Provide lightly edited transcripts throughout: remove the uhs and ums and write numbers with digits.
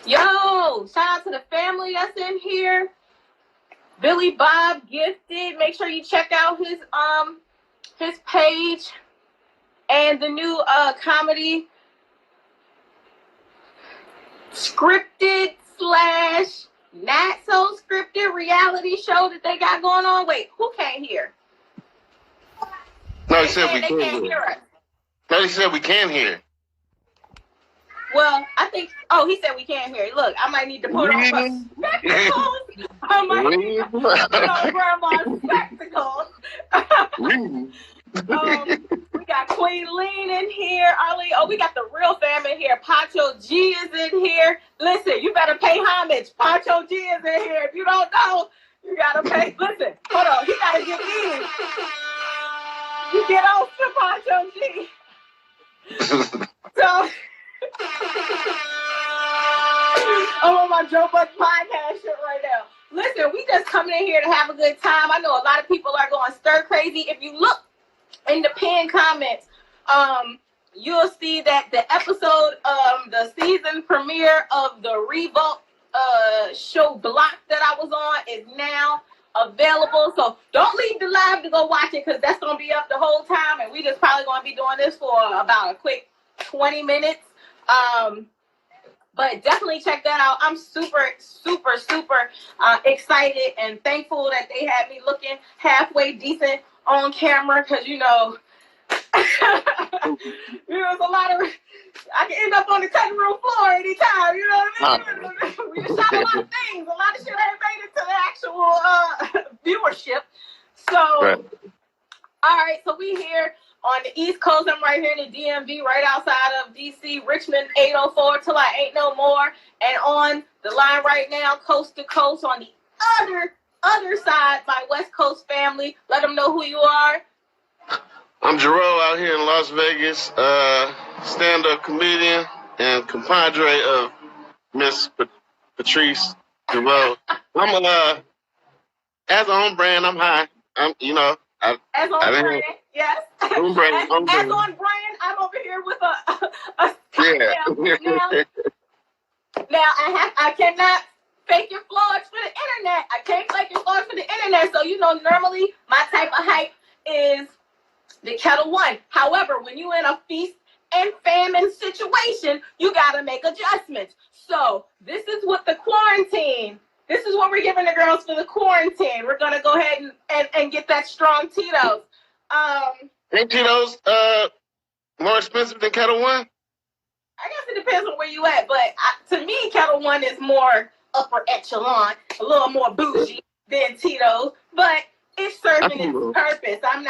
Yo, shout out to the family that's in here. Billy Bob Gifted. Make sure you check out his page and the new comedy scripted slash not so scripted reality show that they got going on. Wait, who can't hear? No, he said we can't hear us. No, he said we can hear. Well, I think. Oh, he said we can't hear. Look, I might need to put on my spectacles. I might need to put on grandma's spectacles. We got Queen Lean in here. Arlie. Oh, we got the real fam in here. Pacho G is in here. Listen, you better pay homage. Pacho G is in here. If you don't know, you gotta pay. Listen, hold on. He gotta get in. You get off to Pacho G. So. I'm on my Joe Buck podcast shit right now. Listen, we just coming in here to have a good time. I know a lot of people are going stir crazy. If you look in the pinned comments, you'll see that the episode of the season premiere of the Revolt show Block that I was on is now available. So don't leave the live to go watch it because that's going to be up the whole time. And we just probably going to be doing this for about a quick 20 minutes. But definitely check that out. I'm super excited and thankful that they had me looking halfway decent on camera because, you know, there's a lot of, I can end up on the cutting room floor anytime, you know what I mean? We just shot a lot of things. A lot of shit ain't made it to the actual viewership. So, right. All right, so we here on the East Coast. I'm right here in the DMV, right outside of DC, Richmond 804 till I ain't no more. And on the line right now, coast to coast, on the other side, my West Coast family. Let them know who you are. I'm Jarreau out here in Las Vegas, stand-up comedian and compadre of Miss Patrice Deveaux. I'm as on brand. I'm high. I'm as on brand. Yes. As on brand, I'm over here with a yeah. Now I cannot fake your flaws for the internet. I can't fake your flaws for the internet. So normally my type of hype is the Kettle One. However, when you're in a feast and famine situation, you gotta make adjustments. So this is what the quarantine. This is what we're giving the girls for the quarantine. We're gonna go ahead and get that strong Tito's. Ain't Tito's more expensive than Kettle One? I guess it depends on where you at, but to me, Kettle One is more upper echelon, a little more bougie than Tito's, but it's serving its purpose. I'm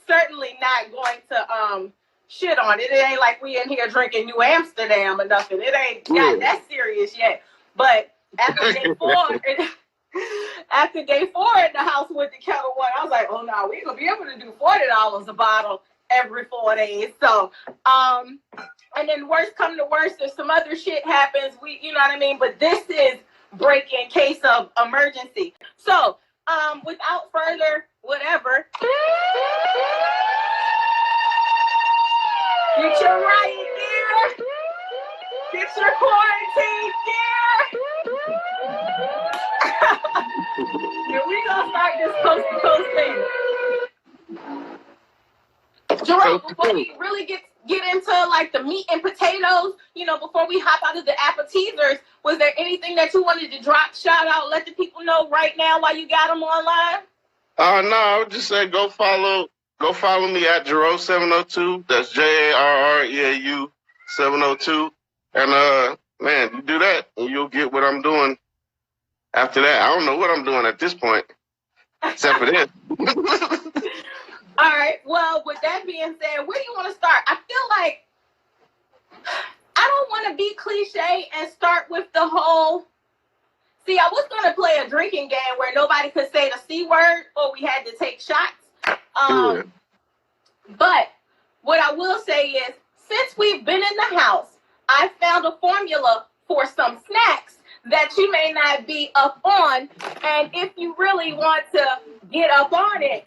certainly not going to shit on it. It ain't like we in here drinking New Amsterdam or nothing. It ain't got that serious yet. But after day four, after day 4 in the house with the Kettle One, I was like, oh no, we ain't gonna be able to do $40 a bottle every 4 days. So, and then worst come to worst, if some other shit happens, you know what I mean? But this is break in case of emergency. So, without further whatever, get your riot gear, get your quarantine gear. And we gonna start this coast to coast thing. Jarreau, before we really get into like the meat and potatoes, before we hop out of the appetizers, was there anything that you wanted to drop, shout out, let the people know right now while you got them online? No, I would just say go follow me at Jarreau702. That's JARREAU 702. And man, you do that and you'll get what I'm doing after that. I don't know what I'm doing at this point, except for this. All right. Well, with that being said, where do you want to start? I feel like I don't want to be cliche and start with the whole. See, I was going to play a drinking game where nobody could say the C word or we had to take shots. But what I will say is, since we've been in the house, I found a formula for some snacks that you may not be up on. And if you really want to get up on it,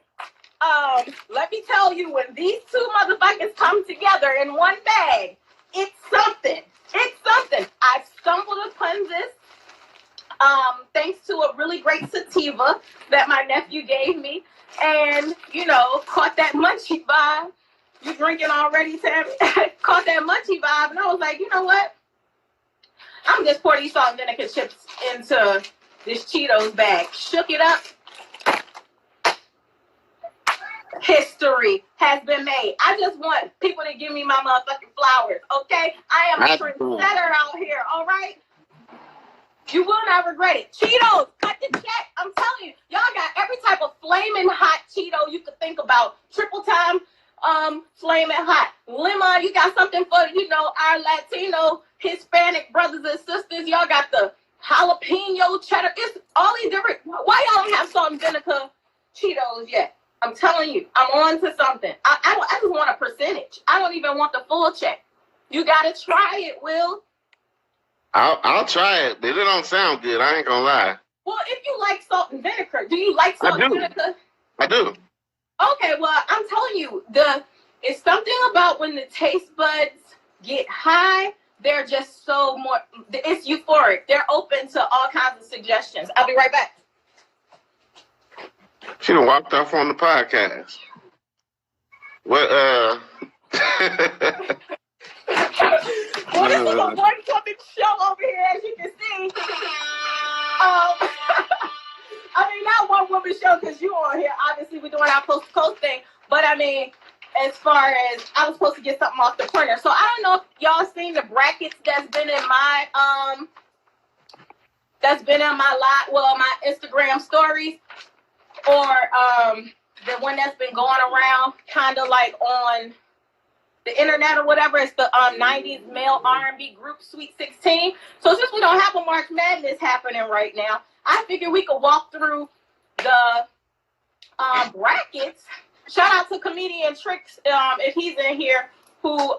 let me tell you, when these two motherfuckers come together in one bag, it's something. It's something. I've stumbled upon thanks to a really great sativa that my nephew gave me. And, you know, caught that munchie vibe. You drinking already, Tammy? Caught that munchie vibe. And I was like, you know what? I'm just pour these salt and vinegar chips into this Cheetos bag. Shook it up. History has been made. I just want people to give me my motherfucking flowers, okay? I am a trendsetter out here, all right? You will not regret it. Cheetos, cut the check. I'm telling you, y'all got every type of flaming hot Cheeto you could think about. Triple time, flaming hot. Lemon, you got something for, you know, our Latino, Hispanic brothers and sisters. Y'all got the jalapeno cheddar. It's all these different. Why y'all don't have salt and vinegar Cheetos yet? I'm telling you, I'm on to something. I just want a percentage. I don't even want the full check. You got to try it, Will. I'll try it, but it don't sound good. I ain't gonna lie. Well, if you like salt and vinegar, do you like salt and vinegar? I do. Okay, well, I'm telling you, it's something about when the taste buds get high, they're just so more, it's euphoric. They're open to all kinds of suggestions. I'll be right back. She done walked off on the podcast. What, Well, this is a one-woman show over here, as you can see. I mean, not one-woman show because you on here. Obviously, we're doing our post-to-coast thing. But, I mean, as far as I was supposed to get something off the printer. So, I don't know if y'all seen the brackets that's been in my, my Instagram stories. Or the one that's been going around kind of like on the internet or whatever. It's the 90s Male R&B group Sweet 16. So since we don't have a March Madness happening right now, I figured we could walk through the brackets. Shout out to comedian Tricks if he's in here, who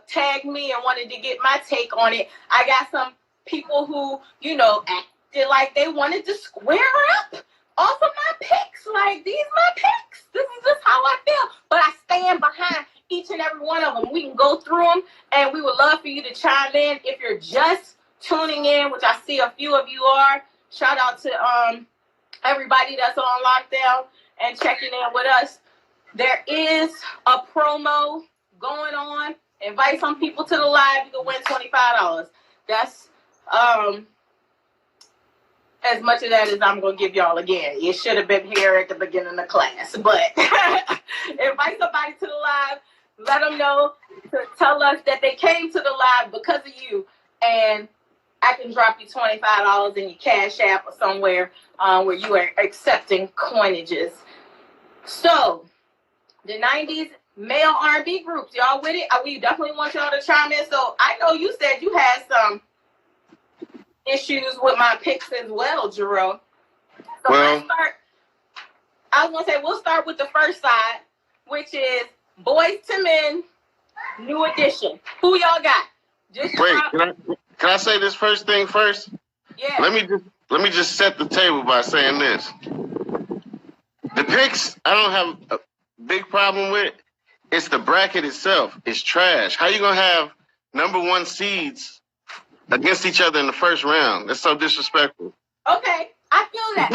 tagged me and wanted to get my take on it. I got some people who, you know, acted like they wanted to square up off of my picks. Like, these my picks. This is just how I feel. But I stand behind each and every one of them. We can go through them, and we would love for you to chime in. If you're just tuning in, which I see a few of you are, shout out to everybody that's on lockdown and checking in with us. There is a promo going on. Invite some people to the live. You can win $25. That's as much of that as I'm going to give y'all again. You should have been here at the beginning of class. But invite somebody to the live. Let them know to tell us that they came to the live because of you. And I can drop you $25 in your Cash App or somewhere where you are accepting coinages. So, the 90s Male R&B groups. Y'all with it? We definitely want y'all to chime in. So, I know you said you had some issues with my picks as well, Jarreau. So well, we'll start with the first side, which is Boys to Men, New Edition. Who y'all got? Can I say this first thing first? Yeah. Let me just set the table by saying this. The picks, I don't have a big problem with. It's the bracket itself. It's trash. How you gonna have number one seeds against each other in the first round? That's so disrespectful. Okay, I feel that.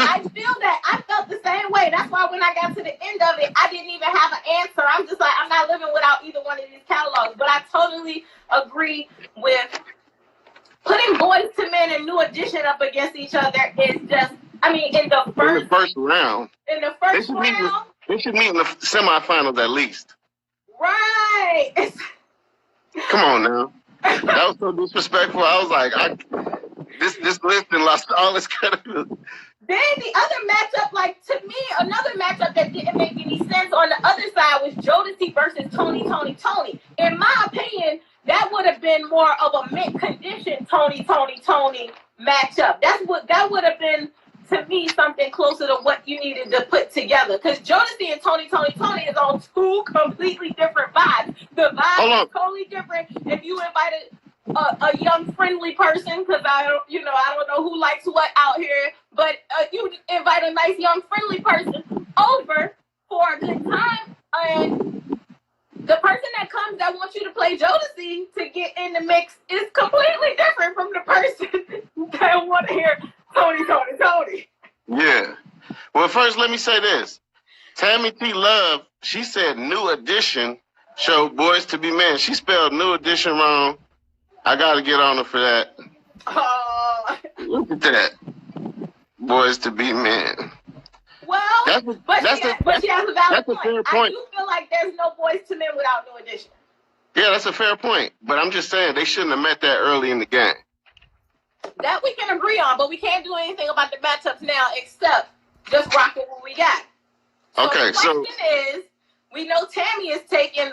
I felt the same way. That's why when I got to the end of it, I didn't even have an answer. I'm just like, I'm not living without either one of these catalogs. But I totally agree with putting Boys to Men and New Edition up against each other. Is just, I mean, in the first round. In the first round. They should meet in the semifinals at least. Right. Come on now. That was so disrespectful. I was like, this list and lost all its credibility. Then the other matchup, like, to me, another matchup that didn't make any sense on the other side was Jodeci versus Tony. In my opinion, that would have been more of a mint condition Tony matchup. That would have been, to me, something closer to what you needed to put together. Because Jodeci and Tony is on two completely different vibes. The vibe is totally different. If you invited a young, friendly person, because I don't know who likes what out here, but you invite a nice, young, friendly person over for a good time, and the person that comes that wants you to play Jodeci to get in the mix is completely different from the person that want to hear Tony. first, let me say this. Tammy T. Love, she said New Edition showed Boys to Be Men. She spelled New Edition wrong. I got to get on her for that. Oh. Look at that. Boys to Be Men. Well, but she has a valid point. Fair point. I do feel like there's no Boys to Men without New Edition. Yeah, that's a fair point. But I'm just saying they shouldn't have met that early in the game. That we can agree on, but we can't do anything about the matchups now except just rock with what we got. So Okay, the question is, we know Tammy is taking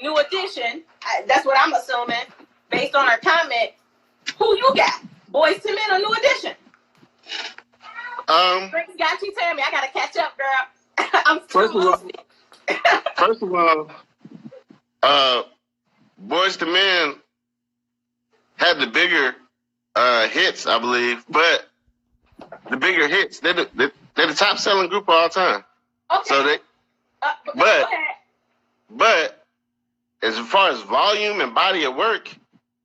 New Edition. That's what I'm assuming, based on her comment. Who you got? Boys to Men or New Edition? Got you, Tammy. I gotta catch up, girl. I'm first of all, Boys to Men had the bigger hits, I believe, but the bigger hits, they're the top selling group of all time. Okay. So they, but as far as volume and body of work,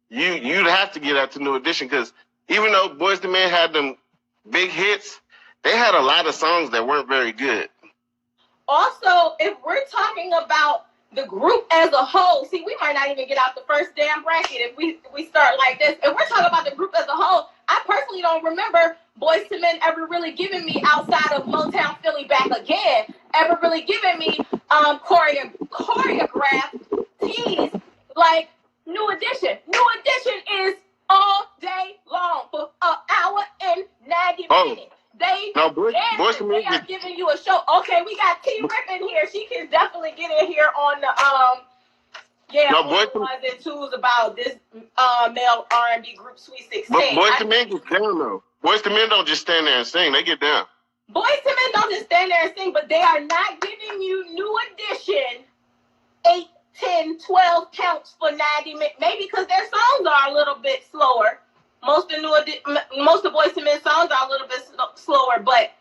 you'd have to get out to New Edition, because even though Boys to Men had them big hits, they had a lot of songs that weren't very good. Also, if we're talking about the group as a whole, see, we might not even get out the first damn bracket if we start like this. If we're talking about the group as a whole, I personally don't remember Boys to Men ever really giving me, outside of Motown Philly Back Again, ever really giving me choreographed teas like New Edition. New Edition is all day long for an hour and 90 minutes. Boys to Men are giving you a show. Okay, we got T Rippin here. She can definitely get in here on the ones and twos about this male R&B group Sweet 16. But Boys to Men get down though. Boys to Men don't just stand there and sing; they get down. Boys to Men don't just stand there and sing, but they are not giving you New Edition 8, 10, 12 counts for 90 minutes. Maybe because their songs are a little bit slower. Most of Boys to Men songs are a little bit slower, but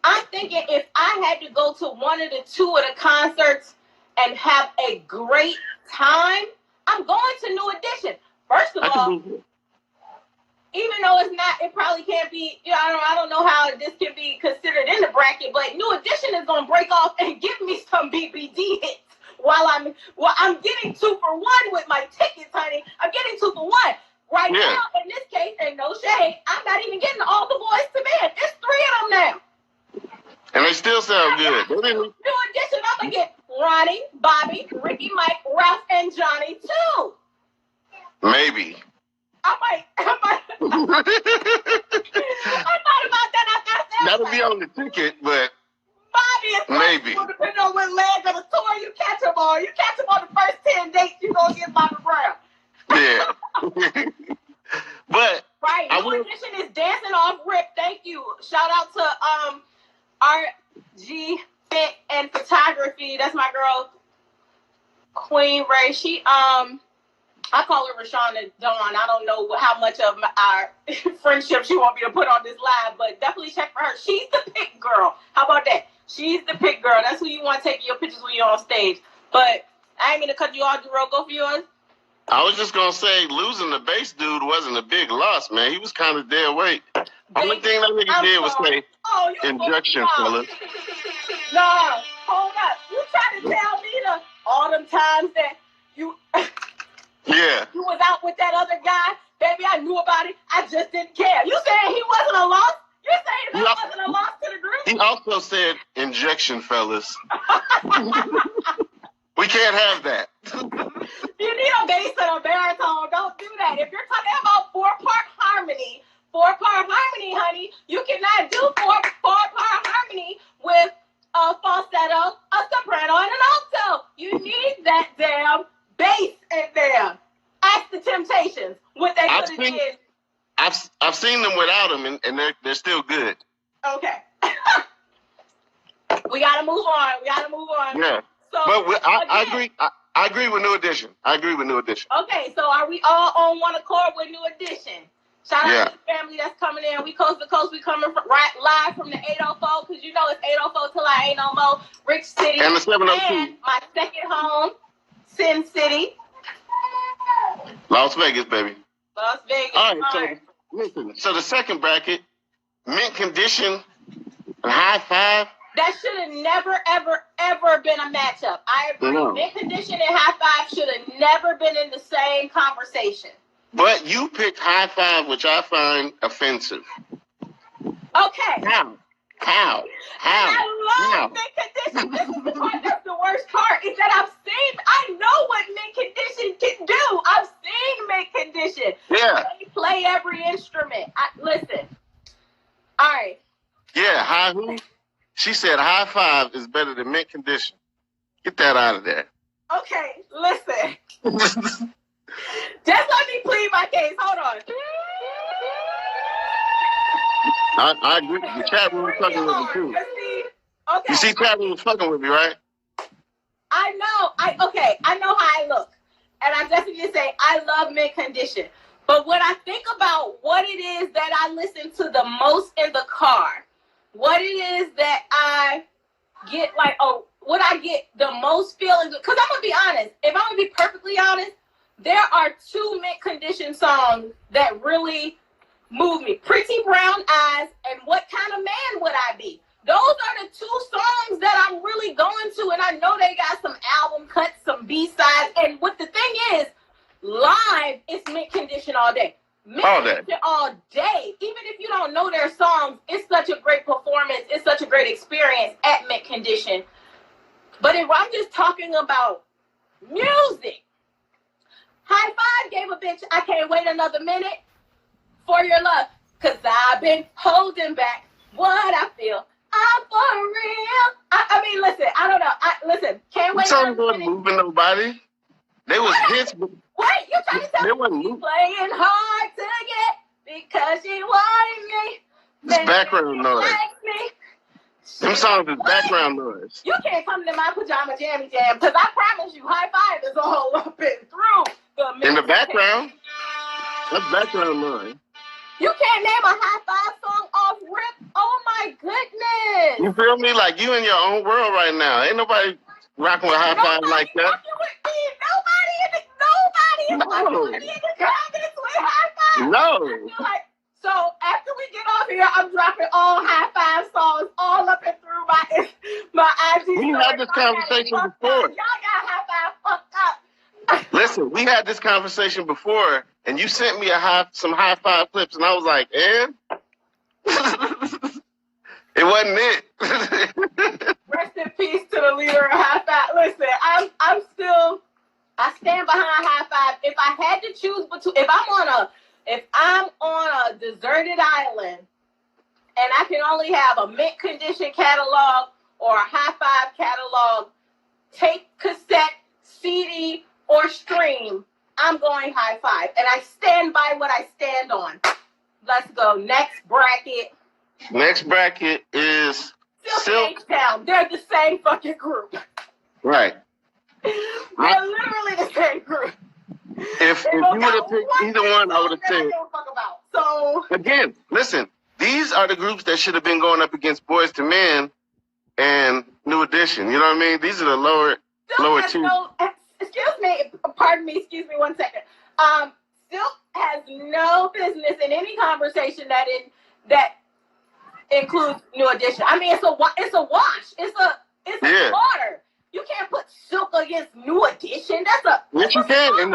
I'm thinking if I had to go to one of the two of the concerts and have a great time, I'm going to New Edition. First of all, even though it probably can't be, I don't know how this can be considered in the bracket, but New Edition is going to break off and give me some BBD hits while I'm getting 2 for 1 with my tickets, honey. I'm getting 2 for 1. Right now, in this case, and no shade, I'm not even getting all the Boys to Men. It's 3 of them now. And they still sound good. New Edition, I'm going to get Ronnie, Bobby, Ricky, Mike, Ralph, and Johnny, too. Maybe. I might. I thought about that. That'll be on the ticket, but Bobby is maybe. Depending on what leg of the tour you catch him on. You catch him on the first 10 dates, you're going to get Bobby Brown. Yeah. But right, New Edition is dancing off rip. Thank you. Shout out to RG Fit and Photography. That's my girl, Queen Ray. She I call her Rashonda Dawn. I don't know how much of our friendship she want me to put on this live, but definitely check for her. She's the pick girl. How about that? She's the pick girl. That's who you want taking your pictures when you're on stage. But I ain't mean to cut you off, Jarreau. Go for yours. I was just going to say, losing the bass dude wasn't a big loss, man. He was kind of dead weight. Only thing that nigga did was say, injection, fella. No, hold up. You trying to tell me all them times that you... Yeah. You was out with that other guy? Baby, I knew about it. I just didn't care. You saying he wasn't a loss? You're saying that wasn't a loss to the group? He also said, injection, fellas. We can't have that. You need a bass and a baritone. Don't do that. If you're talking about four-part harmony, honey, you cannot do four-part harmony with a falsetto, a soprano, and an alto. You need that damn bass in there. Ask the Temptations what they could have did. I've seen them without them, and they're still good. Okay. We gotta move on. Yeah. So, but I agree. I agree with New Edition. Okay, so are we all on one accord with New Edition? Shout out to the family that's coming in. We coast to coast. We coming live from the 804, because you know it's 804 till I ain't no more. Rich City. And the 702. And my second home, Sin City. Las Vegas, baby. Las Vegas. All right, so listen. So the second bracket, mint condition High Five? That should have never, ever, ever been a matchup. I agree. No. Mint Condition and High Five should have never been in the same conversation. But you picked High Five, which I find offensive. Okay. How? I love Mint Condition. This is the part that's the worst part, is that I know what Mint Condition can do. I've seen Mint Condition. Yeah. They play every instrument. Listen. All right. Yeah, who? She said High Five is better than Mint Condition. Get that out of there. Okay, listen. Just let me plead my case. Hold on. I agree. The chat room was fucking with me too. Okay. You see, chat room was fucking with me, right? I know. I know how I look. And I definitely say I love Mint Condition. But when I think about what it is that I listen to the most in the car, what it is that I get what I get the most feelings, because I'm going to be honest. If I'm going to be perfectly honest, there are two Mint Condition songs that really move me. Pretty Brown Eyes and What Kind of Man Would I Be? Those are the two songs that I'm really going to, and I know they got some album cuts, some B-sides, and what the thing is, live, it's Mint Condition all day. All day. Even if you don't know their songs, it's such a great performance. It's such a great experience at Mint Condition. But if I'm just talking about music, High Five gave a bitch I Can't Wait Another Minute for Your Love. Because I've been holding back what I feel. I'm for real. I mean, listen, I don't know. Listen, Can't Wait Another Minute. Wasn't moving nobody. They was hits. Wait, you trying to tell me she's playing hard to get because she wanted me? It's background noise. Them songs is background noise. You can't come to my pajama jammy jam because I promise you, High Five is all up and through the in the background. That's background noise. You can't name a High Five song off rip. Oh my goodness! You feel me? Like you in your own world right now. Ain't nobody rocking with High Five like that. Nobody in the comments with High Five. No. So after we get off here, I'm dropping all High Five songs all up and through my IG. We had this conversation before. Y'all got High Five fucked up. Listen, we had this conversation before, and you sent me some High Five clips, and I was like, and it wasn't it. Rest in peace to the leader of High Five. Listen, I stand behind High Five. If I had to choose between, if I'm on a deserted island and I can only have a Mint Condition catalog or a High Five catalog, tape, cassette, CD, or stream, I'm going High Five. And I stand by what I stand on. Let's go. Next bracket. Next bracket is Silk H-Town. They're the same fucking group. Right. They're literally the same group. If you would have picked either one, I would have said. So again, listen. These are the groups that should have been going up against Boys to Men and New Edition. You know what I mean? These are the lower two. Excuse me 1 second. Silk has no business in any conversation that includes New Edition. I mean, it's a wash. It's a water. You can't put Silk against New Edition. Yes, you can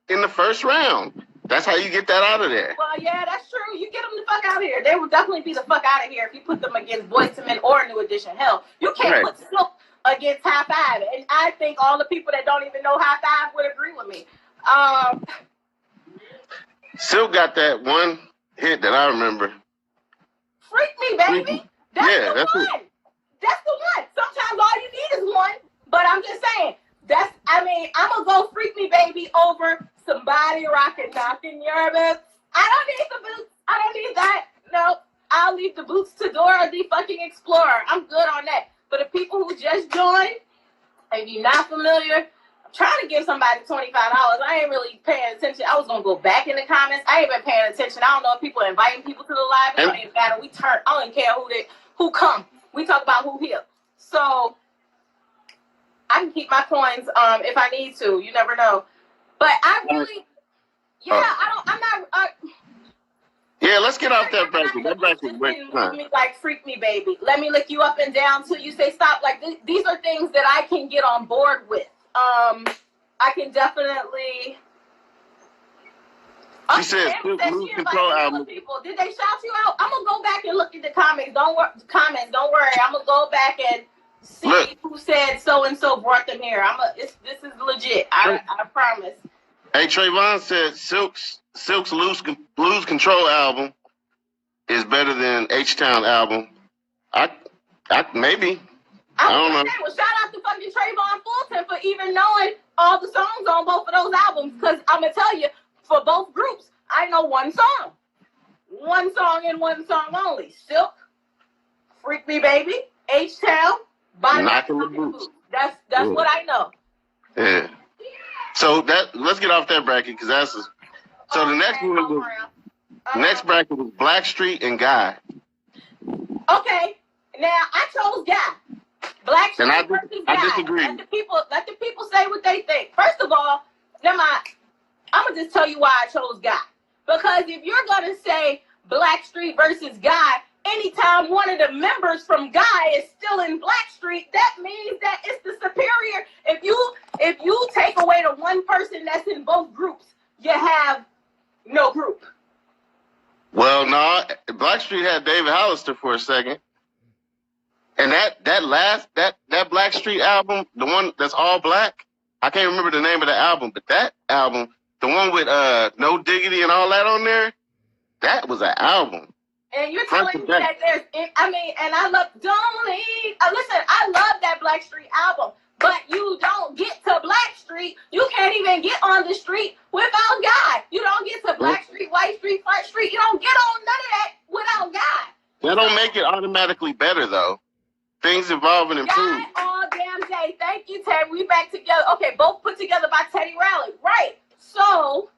in the first round. That's how you get that out of there. Well, yeah, that's true. You get them the fuck out of here. They will definitely be the fuck out of here if you put them against Boyz II Men or New Edition. Hell, you can't put Silk against High Five. And I think all the people that don't even know High Five would agree with me. Silk got that one hit that I remember. Freak Me, baby. That's the one. That's the one. Sometimes all you need is one. But I'm just saying, I'm going to go Freak Me, baby over Somebody Rockin' Knockin' Your Boots. I don't need the boots. I don't need that. No, I'll leave the boots to Dora the fucking Explorer. I'm good on that. But the people who just joined, if you're not familiar, I'm trying to give somebody $25. I ain't really paying attention. I was going to go back in the comments. I ain't been paying attention. I don't know if people are inviting people to the live. It don't even matter. I don't even care who come. We talk about who here. So I can keep my coins if I need to. You never know. But I really, Yeah, let's get off that bracket. That bracket just was didn't move me like Freak Me Baby. Let me lick you up and down till you say stop. Like these are things that I can get on board with. I can definitely. She said Lose Control album. People. Did they shout you out? I'm gonna go back and look at the comments. Don't worry. I'm gonna go back and see who said so and so brought them here. This is legit. I promise. Hey, Trayvon said Silk's Lose Control album is better than H-Town album. Maybe. I don't know. Well, shout out to fucking Trayvon Fulton for even knowing all the songs on both of those albums. Because I'm gonna tell you, for both groups, I know one song and one song only. Silk, Freak Me Baby, H-Town, Knocking the Boots. That's what I know. Yeah. So let's get off that bracket because so the next one was next bracket was Blackstreet and Guy. Okay, now I chose Guy. Blackstreet versus Guy. I disagree. Let the people say what they think. First of all, I'm gonna just tell you why I chose Guy. Because if you're gonna say Blackstreet versus Guy, anytime one of the members from Guy is still in Blackstreet, that means that it's the superior. If you take away the one person that's in both groups, you have no group. Well, no, Blackstreet had David Hollister for a second. And that Blackstreet album, the one that's all black, I can't remember the name of the album, but that album, the one with No Diggity and all that on there, that was an album. And you're telling me that and I love, listen, I love that Blackstreet album, but you don't get to Blackstreet. You can't even get on the street without Guy. You don't get to Blackstreet, White Street, Front Street. You don't get on none of that without Guy. That don't make it automatically better, though. Things evolve and improve. Guy all damn day. Thank you, Teddy. We back together. Okay, both put together by Teddy Riley. Right. So,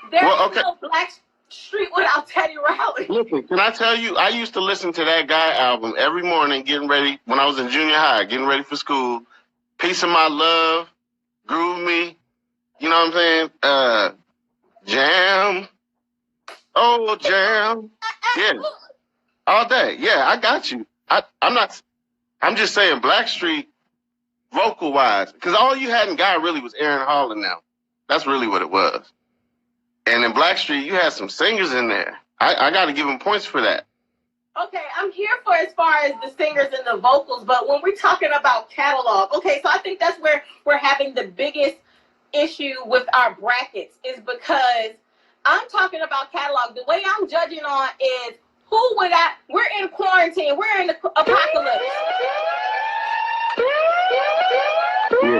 there's no Blackstreet without Teddy Riley. Listen, can I tell you, I used to listen to that Guy album every morning getting ready, when I was in junior high, getting ready for school. Piece of My Love, Groove Me, you know what I'm saying? Jam. Oh, Jam. Yeah. All day. Yeah, I got you. I'm just saying Blackstreet, vocal-wise, because all you had in Guy really was Aaron Hall and them. That's really what it was. And in Blackstreet, you had some singers in there. I got to give them points for that. Okay, I'm here for as far as the singers and the vocals, but when we're talking about catalog, okay, so I think that's where we're having the biggest issue with our brackets is because I'm talking about catalog. The way I'm judging on is we're in quarantine, we're in the apocalypse. Who do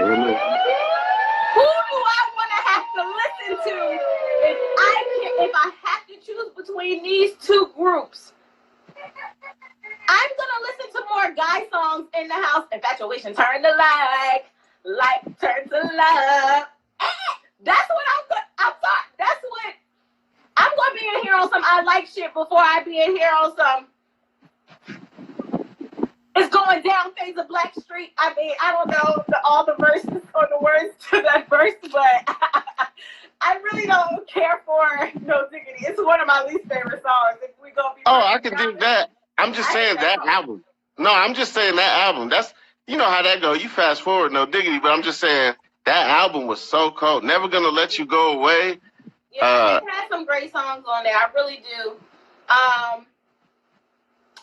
I want to have to listen to if I have to choose between these two groups? I'm gonna listen to more Guy songs in the house. Infatuation, turn to like turn to love. That's what I'm sorry. That's what I'm gonna be in here on some I like shit before I be in here on some it's going down phase of Blackstreet. I mean, I don't know all the verses or the words to that verse, but I really don't care for No Diggity. It's one of my least favorite songs. If we gonna be I can dig that. I'm just saying that album. No, I'm just saying that album. That's, you know how that go. You fast forward No Diggity, but I'm just saying that album was so cold. Never Gonna Let You Go Away. Yeah, it had some great songs on there. I really do. I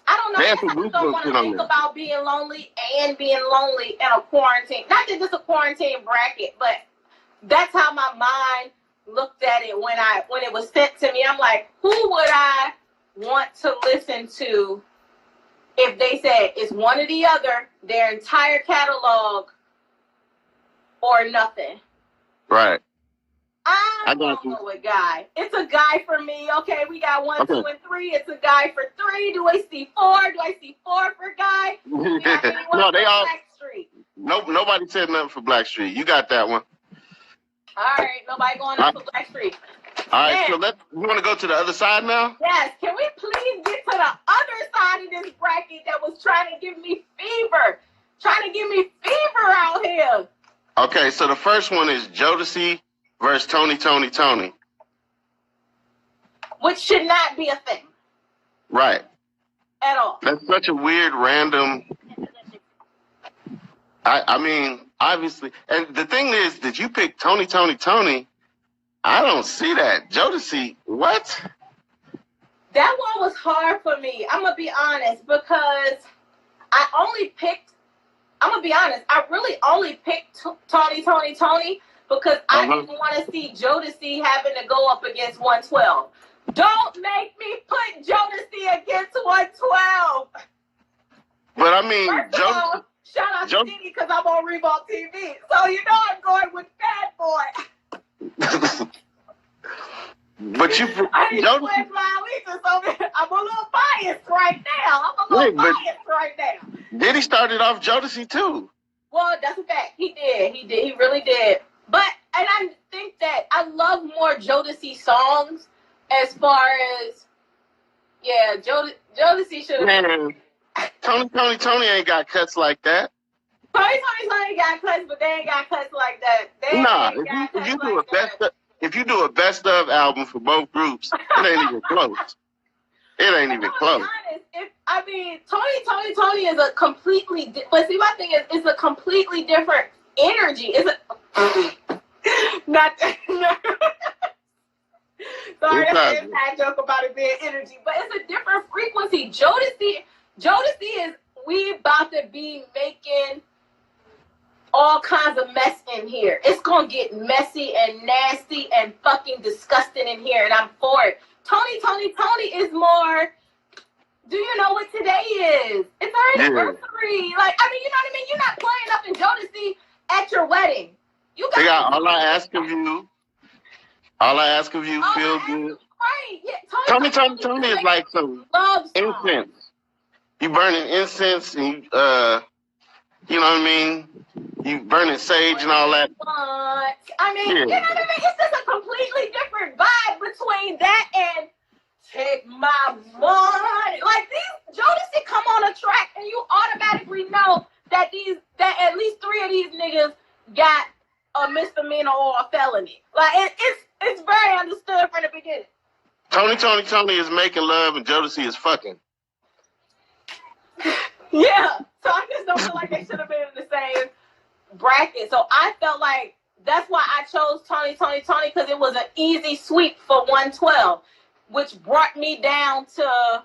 don't know. I just don't want to think about being lonely and being lonely in a quarantine. Not that it's a quarantine bracket, but that's how my mind looked at it when it was sent to me. I'm like, who would I want to listen to if they said it's one or the other, their entire catalog or nothing? Right. I'm going to go with Guy. It's a Guy for me. Okay, we got 1, 2, and 3. It's a Guy for 3. Do I see 4? Do I see 4 for Guy? No, they all. Blackstreet? Nope, nobody said nothing for Blackstreet. You got that one. All right, nobody going up for Blackstreet. All right, so you want to go to the other side now? Yes. Can we please get to the other side of this bracket that was trying to give me fever? Trying to give me fever out here. Okay, so the first one is Jodeci versus Tony. Well, which should not be a thing. Right. At all. That's such a weird, random. I mean, obviously, and the thing is that you pick Tony. I don't see that. Jodeci, what? That one was hard for me. I'm gonna be honest because I'm gonna be honest. I really only picked Tony because I didn't want to see Jodeci having to go up against 112. Don't make me put Jodeci against 112. But I mean, first of all, shout out to Zany because I'm on Revolt TV, so you know I'm going with Bad Boy. But you, I need to pledge my allegiance over here. I'm a little biased right now. Did he started off Jodeci too? Well, that's a fact. He did. He really did. And I think that I love more Jodeci songs as far as, yeah, Jodeci should have. Tony ain't got cuts like that. Tony got cuts, but they ain't got cuts like that. If you do a best of album for both groups, it ain't even close. It ain't even close. Tony is a completely. But see, my thing is, it's a completely different energy. It's a not. Sorry, that's a bad joke about it being energy, but it's a different frequency. Jodeci is we about to be making all kinds of mess in here. It's gonna get messy and nasty and fucking disgusting in here, and I'm for it. Tony is more. Do you know what today is? It's our anniversary. Like, I mean, you know what I mean? You're not playing up in Jodeci at your wedding. You got all I ask of you, feel good. Right. Yeah, Tony is like some incense. You burning incense and you know what I mean? You burning sage and all that. I mean, you know what I mean? It's just a completely different vibe between that and Take My Money. Like, these Jodeci come on a track and you automatically know that at least 3 of these niggas got a misdemeanor or a felony. Like, it's very understood from the beginning. Tony is making love and Jodeci is fucking. Yeah. So I just don't feel like they should have been in the same bracket. So I felt like that's why I chose Tony because it was an easy sweep for 112, which brought me down to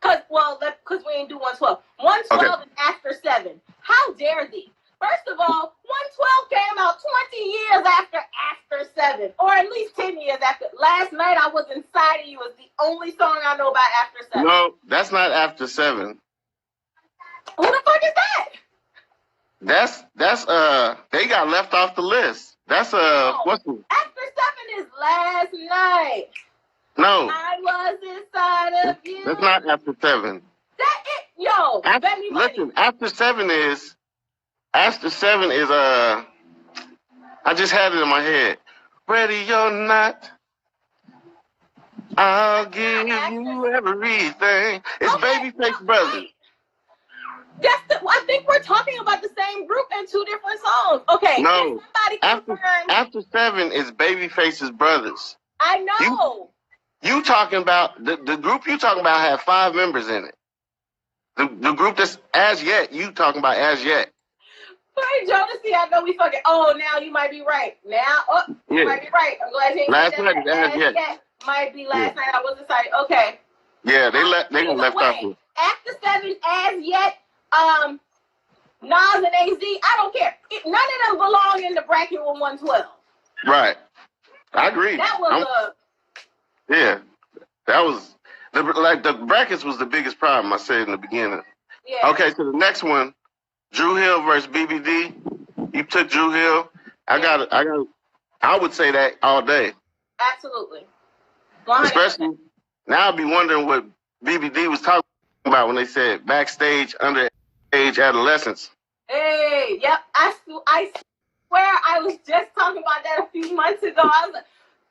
because we ain't do 112. 112 is after 7. How dare thee? First of all, 112 came out 20 years after 7, or at least 10 years after. Last Night I Was Inside of You is the only song I know about after 7. No, that's not after 7. Who the fuck is that? That's they got left off the list. That's what's the... After 7 is Last Night. No. I was inside of you. That's not after 7. That it, yo. Listen, after 7 is I just had it in my head. Ready or not, I'll give you everything. It's Babyface Brothers. I think we're talking about the same group and 2 different songs. Okay. No. After 7 is Babyface's Brothers. I know. You talking about the group you talking about had 5 members in it. The group that's As Yet, you talking about As Yet. Sorry, Jodeci, I know we fucking. Oh, now you might be right. You might be right. I'm glad you ain't Last Night is As Yet. Might be Last Night I Was Inside. Okay. Yeah, they left off. After 7, As Yet, Nas and AZ, I don't care. None of them belong in the bracket with 112. Right. I agree. That was yeah. That was the brackets was the biggest problem I said in the beginning. Yeah. Okay, so the next one, Dru Hill versus BBD. You took Dru Hill. I would say that all day. Absolutely. 100%. Especially now I'd be wondering what BBD was talking about when they said backstage underage adolescents. Hey, yep. I swear I was just talking about that a few months ago. I was like,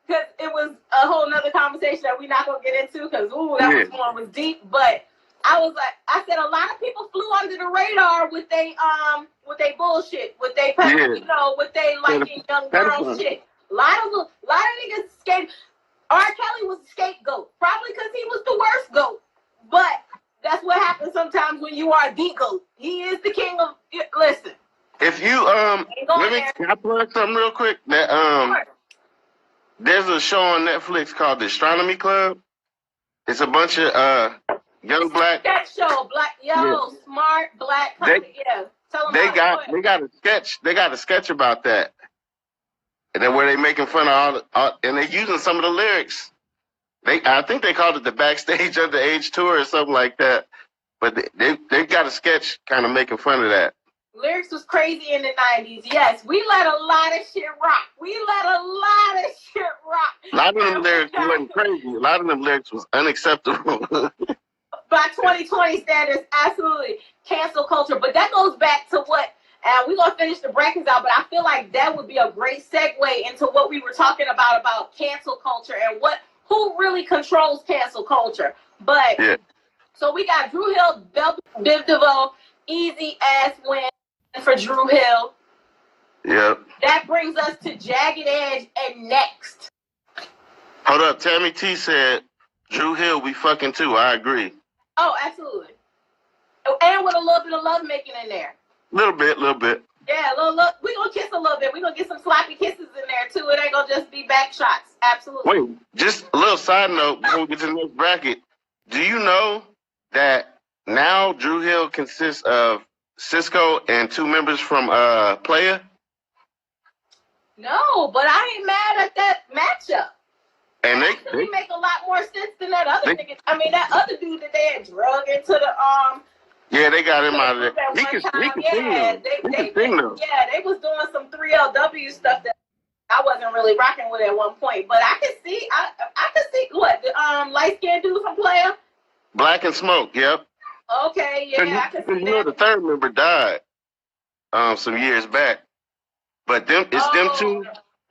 because it was a whole nother conversation that we're not going to get into because, that was deep. But I was like, I said a lot of people flew under the radar with they bullshit, with they, with they liking young girls shit. A lot of niggas skated. R. Kelly was the scapegoat, probably because he was the worst goat. But that's what happens sometimes when you are the goat. He is the king of. Listen. If you can I plug something real quick? That there's a show on Netflix called The Astronomy Club. It's a bunch of young black. That show, smart black. Tell them they got a sketch. They got a sketch about that, and then where they making fun of all and they using some of the lyrics. I think they called it the Backstage Underage Tour or something like that. But they got a sketch kind of making fun of that. Lyrics was crazy in the 90s. Yes, we let a lot of shit rock. A lot of them lyrics wasn't crazy. A lot of them lyrics was unacceptable. By 2020 standards, absolutely. Cancel culture. But that goes back to what, we're going to finish the brackets out, but I feel like that would be a great segue into what we were talking about cancel culture and who really controls cancel culture. But, So we got Dru Hill, Biv DeVoe, easy ass win for Dru Hill. Yep. That brings us to Jagged Edge and Next. Hold up. Tammy T said, Dru Hill, we fucking too. I agree. Oh, absolutely. And with a little bit of love making in there. Little bit. Yeah, we're going to kiss a little bit. We're going to get some sloppy kisses in there, too. It ain't going to just be back shots. Absolutely. Wait, just a little side note before we get to the next bracket. Do you know that now Dru Hill consists of Cisco and 2 members from Playa? No, but I ain't mad at that matchup. And they make a lot more sense than that other nigga. I mean, that other dude that they had drug into the Yeah, they got him out of there. He can sing though. Yeah, they was doing some 3LW stuff that I wasn't really rocking with at one point. But I could see, I could see what the light skinned dude from Playa. Black and Smoke. Yep. Okay, yeah, I could see that. The third member died some years back, but them two.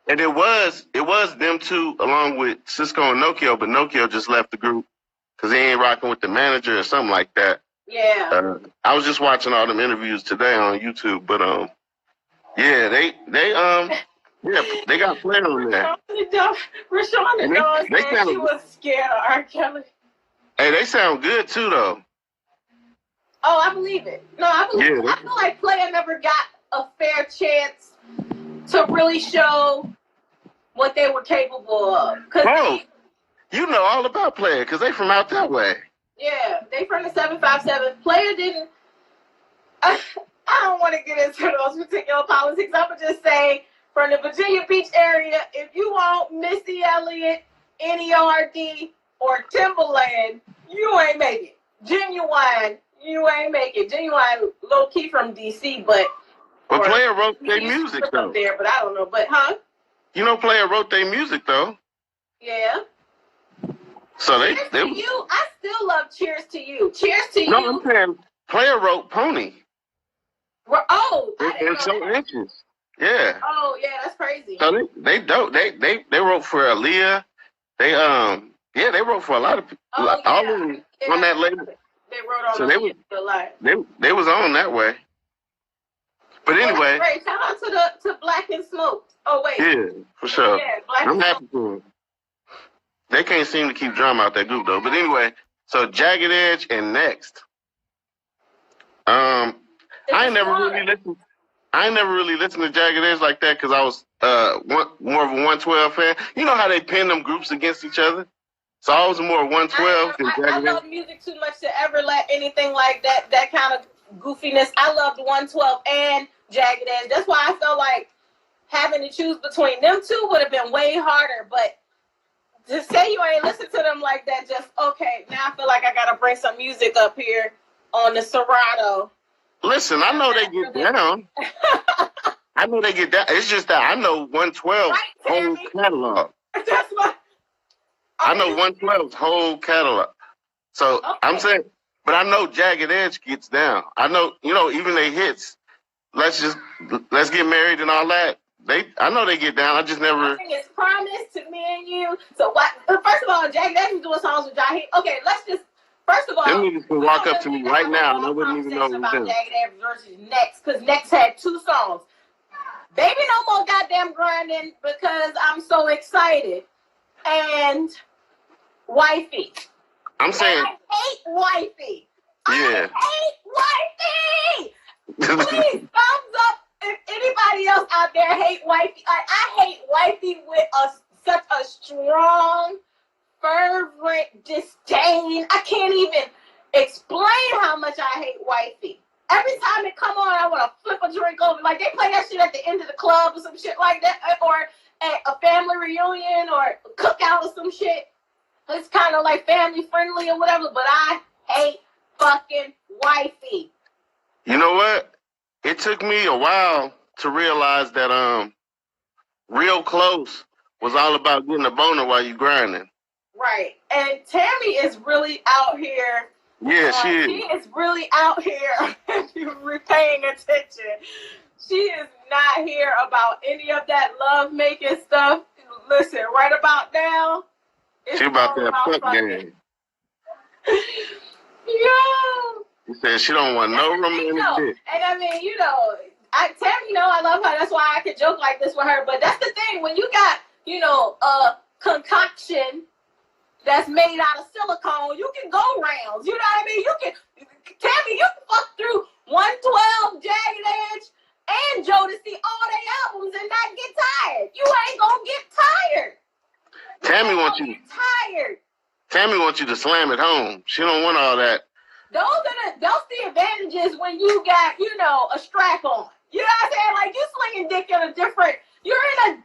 And it was them two along with Cisco and Nokia, but Nokia just left the group because he ain't rocking with the manager or something like that. Yeah. I was just watching all them interviews today on YouTube, but they got Flair on there. Rashawn Dawes said she was scared of R. Kelly. Hey, they sound good too though. Oh, I believe it. No, I believe it. I feel like Playa never got a fair chance to really show what they were capable of. You know all about Playa because they from out that way. Yeah, they from the 757. Playa didn't. I don't want to get into those particular politics. I'm going to just say, from the Virginia Beach area, if you want Missy Elliott, NERD, or Timberland, you ain't make it. Genuine, you ain't make it. Genuine, low-key from D.C., but... But Playa wrote their music, though. There, but I don't know. But, You know Playa wrote their music, though. Yeah. So Cheers to you. I still love Cheers to You. Cheers to You. No, I'm saying Playa wrote Pony. I didn't know that. Inches. Yeah. Oh, yeah, that's crazy. So they dope. They wrote for Aaliyah. They wrote for a lot of people. All of them on that label. They wrote on a lot. They was on that way. But anyway. Great. Shout out to Black and Smoke. Oh wait. Yeah, for sure. Yeah, I'm happy for them. They can't seem to keep drama out that group though. But anyway, so Jagged Edge and Next. I ain't never really listened to Jagged Edge like that because I was more of a 112 fan. You know how they pin them groups against each other? So I was more 112 than Jagged Edge. I love music too much to ever let anything like that kind of goofiness. I loved 112 and Jagged Edge. That's why I felt like having to choose between them two would have been way harder. But to say you ain't listen to them like that, just okay. Now I feel like I gotta bring some music up here on the Serato. Listen, I know they get down. I know they get down. It's just that I know 112's whole catalog. That's what I know 112's whole catalog. So I'm saying, but I know Jagged Edge gets down. I know, even they hits. Let's get married and all that. I know they get down. I just never. I think it's Promise to Me and You. So what? First of all, Jagged Edge is doing songs with Jaheim. Okay, let's just. First of all, them niggas can walk up to me right now and I wouldn't even know about Jagged Edge versus Next, because Next had 2 songs. Baby No More Goddamn Grinding, Because I'm So Excited. and Wifey. I'm saying. And I hate Wifey. Yeah. I hate Wifey. Please, thumbs up if anybody else out there hate Wifey. I hate Wifey with such a strong, fervent disdain. I can't even explain how much I hate Wifey. Every time it come on, I want to flip a drink over. Like, they play that shit at the end of the club or some shit like that, or at a family reunion or cookout or some shit. It's kind of like family friendly or whatever, but I hate fucking Wifey. You know what? It took me a while to realize that Real Close was all about getting a boner while you grinding. Right. And Tammy is really out here. Yeah, she is. She is really out here if you're paying attention. She is not here about any of that love making stuff. Listen, right about now. She about that fuck game. Yo. She said she don't want no romantic dick. And I mean, Tammy, I love her. That's why I could joke like this with her. But that's the thing. When you got, a concoction that's made out of silicone, you can go rounds. You know what I mean? Tammy, you can fuck through 112, Jagged Edge, and Jodeci all their albums and not get tired. You ain't gonna get tired. Tammy wants you. Tired. Tammy wants you to slam it home. She don't want all that. Those the advantages when you got, a strap on. You know what I'm saying? Like, you slinging dick you're in a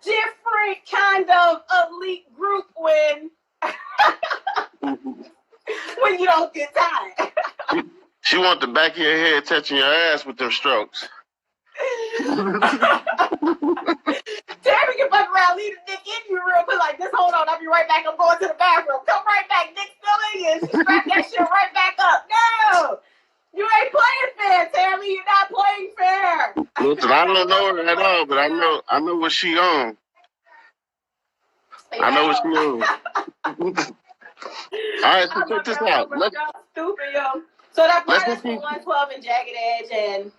different kind of elite group when you don't get tired. She want the back of your head touching your ass with them strokes. Tammy can fuck around, leave the dick in you real quick, like this. Hold on, I'll be right back. I'm going to the bathroom. Come right back. Dick still in you. She strap that shit right back up. No, you ain't playing fair, Tammy. You're not playing fair. Listen, I don't know her at all, but I know what she on. I know what she on. All right, so check this out. Stupid, yo. So that brought us to 112 and Jagged Edge, and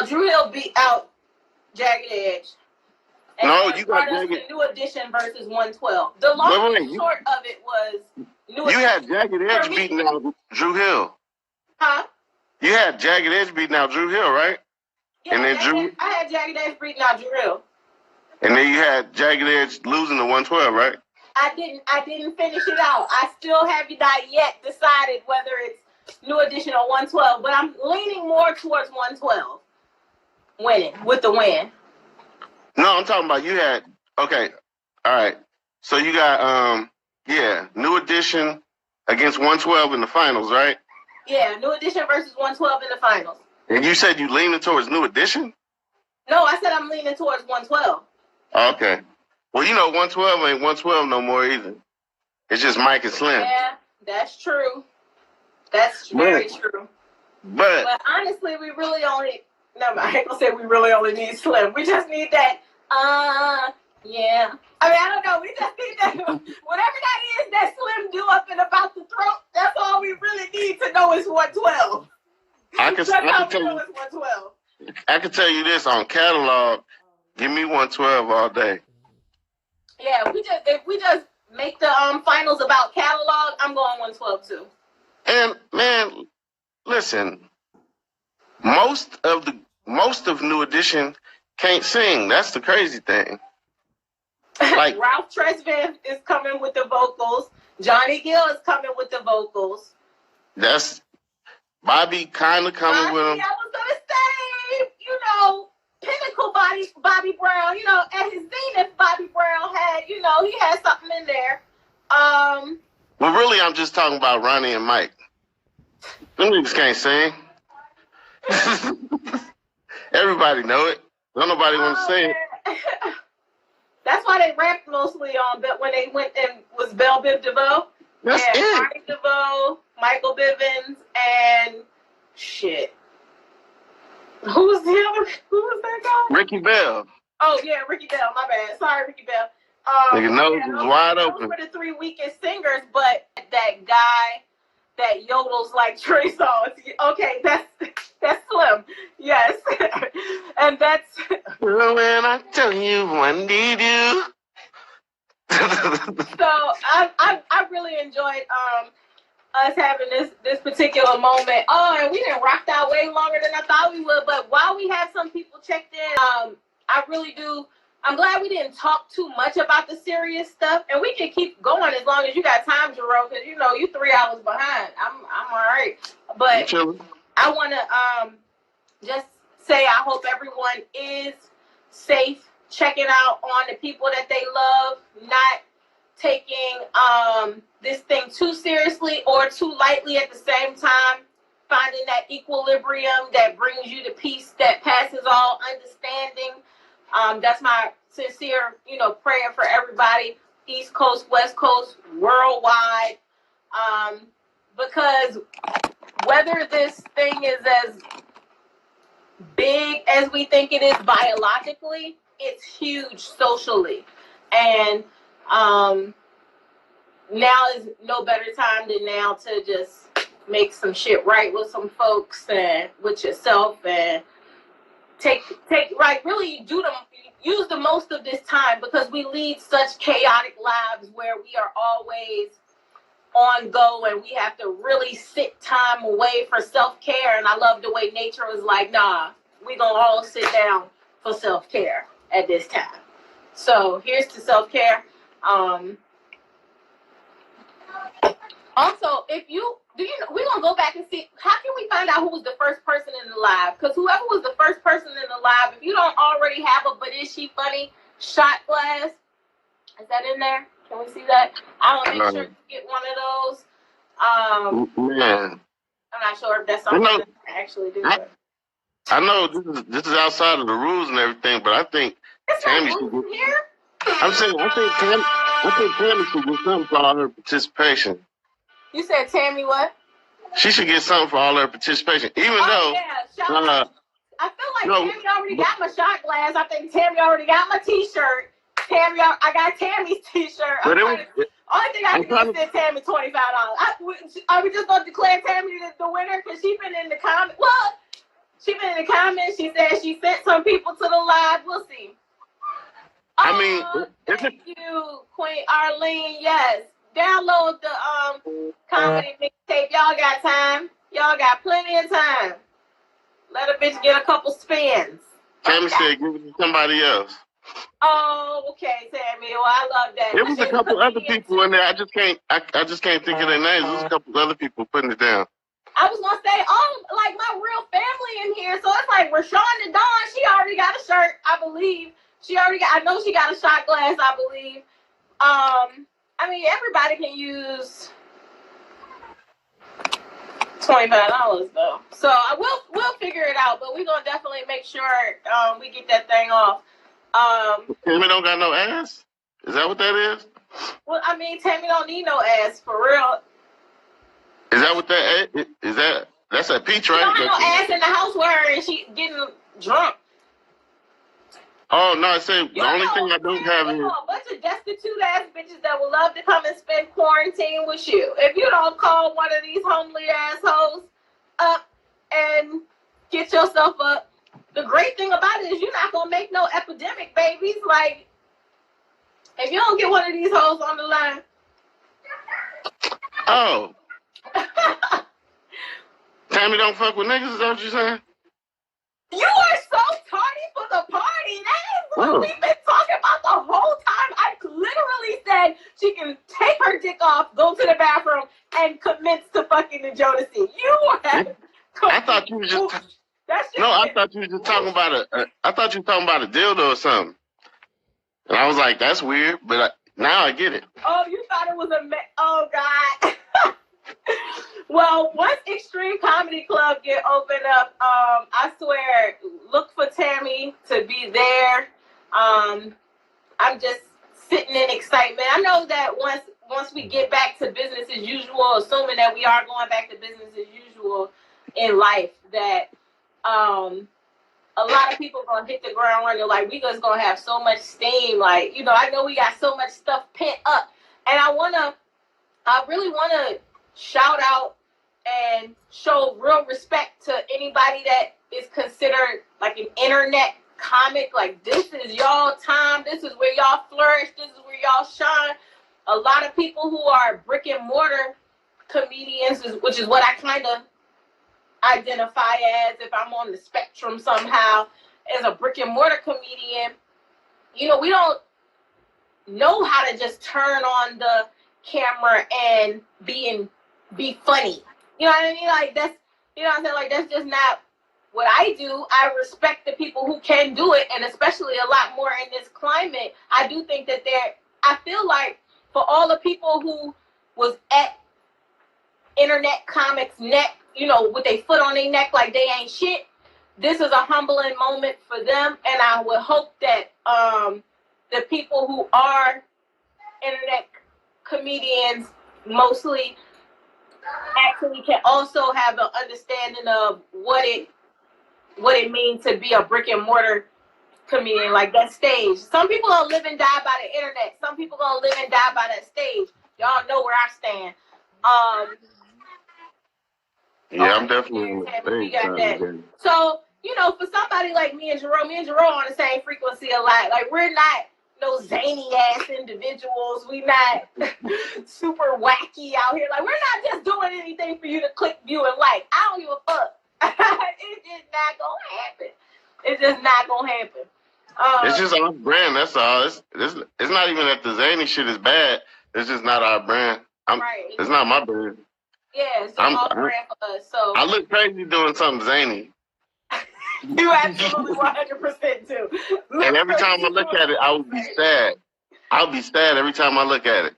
Drew Hill beat out Jagged Edge. And no, you got Jagged New Edition versus 112. The long and short of it was New Edition. You had Jagged Edge beating out Drew Hill. Huh? You had Jagged Edge beating out Drew Hill, right? Yeah, and then I had Jagged Edge beating out Drew Hill. And then you had Jagged Edge losing to 112, right? I didn't finish it out. I still have not yet decided whether it's New Edition or 112, but I'm leaning more towards 112 winning with the win. No, I'm talking about you had, okay, all right. So you got, New Edition against 112 in the finals, right? Yeah, New Edition versus 112 in the finals. And you said you leaning towards New Edition? No, I said I'm leaning towards 112. Okay. Well, 112 ain't 112 no more either. It's just Mike and Slim. Yeah, that's true. That's very true. But honestly, we really only... No, I ain't gonna say we really only need Slim. We just need that, yeah. I mean, I don't know. We just need that, whatever that is, that Slim do up and about the throat, that's all we really need to know is 112. I can tell you this on catalog, give me 112 all day. Yeah, if we just make the finals about catalog, I'm going 112 too. And man, listen, most of New Edition can't sing. That's the crazy thing. Like Ralph Tresvant is coming with the vocals. Johnny Gill is coming with the vocals. That's Bobby kind of coming with him. I was gonna say, pinnacle Bobby Brown. At his zenith, Bobby Brown had, he had something in there. Well, really, I'm just talking about Ronnie and Mike. Them niggas can't sing. Everybody know it. Don't nobody want to sing. That's why they rapped mostly on, but when they went and was Belle Biv DeVoe. That's it. Marty DeVoe, Michael Bivins, and shit. Who was that guy? Ricky Bell. Oh yeah, Ricky Bell. My bad. Sorry, Ricky Bell. Nigga nose was wide open. Those were the three weakest singers, but that guy, that yodels like Trey songs. Okay, that's Slim. Yes, and that's. When I tell you I need you. So I really enjoyed us having this particular moment. Oh, and we didn't rock out way longer than I thought we would. But while we have some people checked in, I really do. I'm glad we didn't talk too much about the serious stuff, and we can keep going as long as you got time, Jarreau, because you know you 3 hours behind. I'm all right, but I want to just say I hope everyone is safe, checking out on the people that they love, not taking this thing too seriously or too lightly at the same time, finding that equilibrium that brings you to peace that passes all understanding. That's my sincere, prayer for everybody, East Coast, West Coast, worldwide, because whether this thing is as big as we think it is biologically, it's huge socially. And now is no better time than now to just make some shit right with some folks and with yourself, and really use the most of this time, because we lead such chaotic lives where we are always on go, and we have to really sit time away for self-care. And I love the way nature was like, nah, we gonna all sit down for self-care at this time. So here's to self-care. Also, we're gonna go back and see, how can we find out who was the first person in the live? Because whoever was the first person in the live, if you don't already have a But Is She Funny shot glass, is that in there? Can we see that? I will make sure to get one of those. Man, I'm not sure if that's something that I actually do. I know this is outside of the rules and everything, but I think Tammy should get here. I think Tammy should get something for all her participation. You said Tammy what? She should get something for all her participation, even though. Yeah, I feel like Tammy already got my shot glass. I think Tammy already got my T-shirt. I got Tammy's T-shirt. Only thing I can do is send Tammy $25. Are we just gonna declare Tammy the winner because she been in the comments? Well, she been in the comments. She said she sent some people to the live. We'll see. Thank you, Queen Arlene. Yes, download the comedy mixtape. Y'all got time. Y'all got plenty of time. Let a bitch get a couple spins. Tammy said, "Give it to somebody else." Oh, okay, Tammy. Well, I love that. There was a couple other people in there. I just can't think of their names. There's a couple other people putting it down. I was gonna say, like my real family in here. So it's like Rashawn and Dawn. She already got a shirt, I believe. I know she got a shot glass, I believe. Everybody can use $25 though. So we'll figure it out, but we're gonna definitely make sure we get that thing off. Tammy don't got no ass? Is that what that is? Well, Tammy don't need no ass for real. Is that what that is? That's a peach, right? She don't have no ass in the house with her, and she getting drunk. Oh no! I said the only thing I don't have is a bunch of destitute ass bitches that would love to come and spend quarantine with you. If you don't call one of these homely assholes up and get yourself up, the great thing about it is you're not gonna make no epidemic babies. Like if you don't get one of these hoes on the line. Oh. Tammy don't fuck with niggas, is that what you're saying? You are so tardy for the party. That is what we've been talking about the whole time. I literally said she can take her dick off, go to the bathroom, and commence to fucking the Jodeci. You are. I thought you were just. I thought you were just talking about I thought you were talking about a dildo or something. And I was like, that's weird, but now I get it. Oh, you thought it was oh God. Well, once Extreme Comedy Club get opened up, I swear, look for Tammy to be there. I'm just sitting in excitement. I know that once we get back to business as usual, assuming that we are going back to business as usual in life, that a lot of people are gonna hit the ground running. Like we just gonna have so much steam. Like I know we got so much stuff pent up, and I really wanna shout out and show real respect to anybody that is considered like an internet comic. Like, this is y'all time. This is where y'all flourish. This is where y'all shine. A lot of people who are brick and mortar comedians, which is what I kind of identify as, if I'm on the spectrum somehow, as a brick and mortar comedian, you know, we don't know how to just turn on the camera and be funny. You know what I mean? Like, that's, you know what I'm saying? Like, that's just not what I do. I respect the people who can do it, and especially a lot more in this climate. I do think that I feel like for all the people who was at internet comics neck, you know, with their foot on their neck like they ain't shit, this is a humbling moment for them, and I would hope that the people who are internet comedians mostly actually can also have an understanding of what it means to be a brick and mortar comedian, like that stage. Some people gonna live and die by the internet. Some people gonna live and die by that stage. Y'all know where I stand. Yeah, I'm definitely on the stage. So, you know, for somebody like me and Jarreau on the same frequency a lot. Like, we're not no zany ass individuals. We not super wacky out here. Like, we're not just doing anything for you to click, view, and like. I don't give a fuck. It's just not gonna happen. It's just not gonna happen. It's just our brand. That's all. It's not even that the zany shit is bad. It's just not our brand. Right. It's not my brand. Yeah, it's just off brand for us. So I look crazy doing something zany. You absolutely 100% do. And every time I look at it, I would be sad. I'll be sad every time I look at it.